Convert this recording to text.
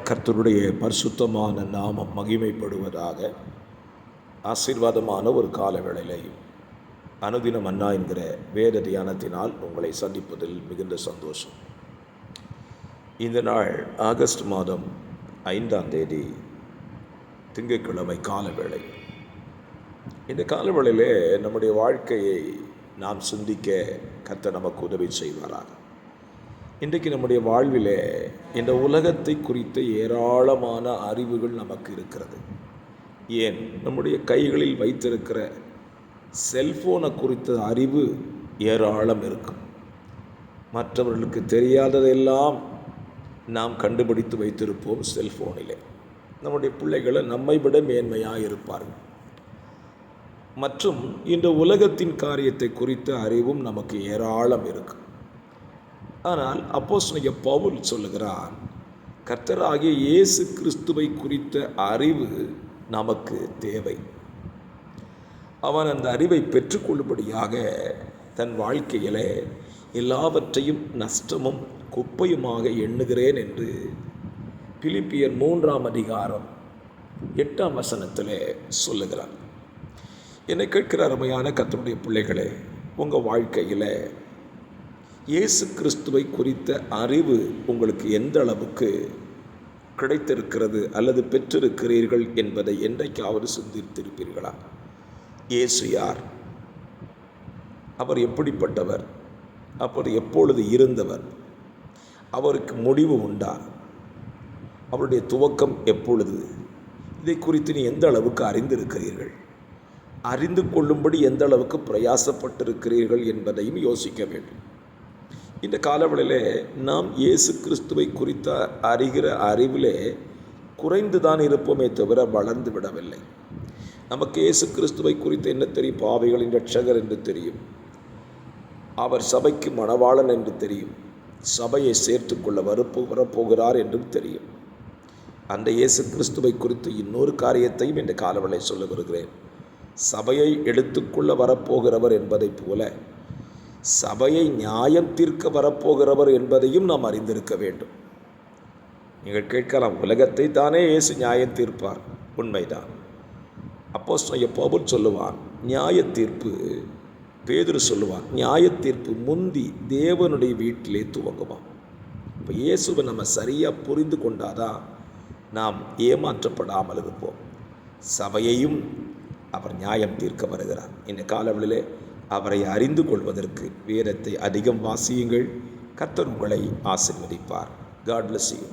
கர்த்தருடைய பரிசுத்தமான நாமம் மகிமைப்படுவதாக. ஆசீர்வாதமான ஒரு கால வேளையிலையும் அனுதின மன்னா என்கிற வேத தியானத்தினால் உங்களை சந்திப்பதில் மிகுந்த சந்தோஷம். இந்த நாள் ஆகஸ்ட் மாதம் 5ஆம் தேதி திங்கட்கிழமை காலவேளை. இந்த காலவேளையிலே நம்முடைய வாழ்க்கையை நாம் சிந்திக்க கர்த்தர் நமக்கு உதவி செய்வாராக. இன்றைக்கு நம்முடைய வாழ்விலே இந்த உலகத்தை குறித்த ஏராளமான அறிவுகள் நமக்கு இருக்கிறது. ஏன், நம்முடைய கைகளில் வைத்திருக்கிற செல்ஃபோனை குறித்த அறிவு ஏராளம் இருக்கும். மற்றவர்களுக்கு தெரியாததெல்லாம் நாம் கண்டுபிடித்து வைத்திருப்போம் செல்ஃபோனிலே. நம்முடைய பிள்ளைகளை நம்மை விட மேன்மையாக இருப்பார்கள். மற்றும் இந்த உலகத்தின் காரியத்தை குறித்த அறிவும் நமக்கு ஏராளம் இருக்கும். ஆனால் அப்போஸ்தலனாகிய பவுல் சொல்லுகிறார், கர்த்தராகிய இயேசு கிறிஸ்துவை குறித்த அறிவு நமக்கு தேவை. அவன் அந்த அறிவை பெற்றுக்கொள்ளும்படியாக தன் வாழ்க்கையிலே எல்லாவற்றையும் நஷ்டமும் குப்பையுமாக எண்ணுகிறேன் என்று பிலிப்பியர் 3ஆம் அதிகாரம் 8ஆம் வசனத்திலே சொல்லுகிறார். என்னை கேட்கிற அருமையான கர்த்தருடைய பிள்ளைகளே, உங்கள் வாழ்க்கையில் இயேசு கிறிஸ்துவை குறித்த அறிவு உங்களுக்கு எந்த அளவுக்கு கிடைத்திருக்கிறது அல்லது பெற்றிருக்கிறீர்கள் என்பதை என்றைக்காவது சிந்தித்திருப்பீர்களா? இயேசு யார்? அவர் எப்படிப்பட்டவர்? அவர் எப்பொழுது இருந்தவர்? அவருக்கு முடிவு உண்டா? அவருடைய துவக்கம் எப்பொழுது? இதை குறித்து நீ எந்த அளவுக்கு அறிந்திருக்கிறீர்கள்? அறிந்து கொள்ளும்படி எந்த அளவுக்கு பிரயாசப்பட்டிருக்கிறீர்கள் என்பதையும் யோசிக்க வேண்டும். இந்த காலவெளியிலே நாம் இயேசு கிறிஸ்துவை குறித்த அறிகிற அறிவிலே குறைந்து தான் இருப்போமே தவிர வளர்ந்து விடவில்லை. நமக்கு இயேசு கிறிஸ்துவை குறித்து என்ன தெரியும்? பாவிகளின் இரட்சகர் என்று தெரியும். அவர் சபைக்கு மணவாளன் என்று தெரியும். சபையை சேர்த்து கொள்ள வரப்போகிறார் என்றும் தெரியும். அந்த இயேசு கிறிஸ்துவை குறித்து இன்னொரு காரியத்தையும் இந்த காலவெளை சொல்ல வருகிறேன். சபையை எடுத்துக்கொள்ள வரப்போகிறவர் என்பதைப் போல சபையை நியாயம் தீர்க்க வரப்போகிறவர் என்பதையும் நாம் அறிந்திருக்க வேண்டும். நீங்கள் கேட்கலாம், உலகத்தை தானே இயேசு நியாயம் தீர்ப்பார். உண்மைதான். அப்போஸ்தலனாகிய பவுல் சொல்லுவான், நியாய தீர்ப்பு, பேதுரு சொல்லுவான், நியாய தீர்ப்பு முந்தி தேவனுடைய வீட்டிலே துவங்குவான். இப்போ இயேசுவை நம்ம சரியாக புரிந்து கொண்டாதான் நாம் ஏமாற்றப்படாமல் இருப்போம். சபையையும் அவர் நியாயம் தீர்க்க வருகிறார். இந்த காலவெளியிலே அவரை அறிந்து கொள்வதற்கு வேதத்தை அதிகம் வாசியுங்கள். கர்த்தர் உங்களை ஆசீர்வதிப்பார். God bless you.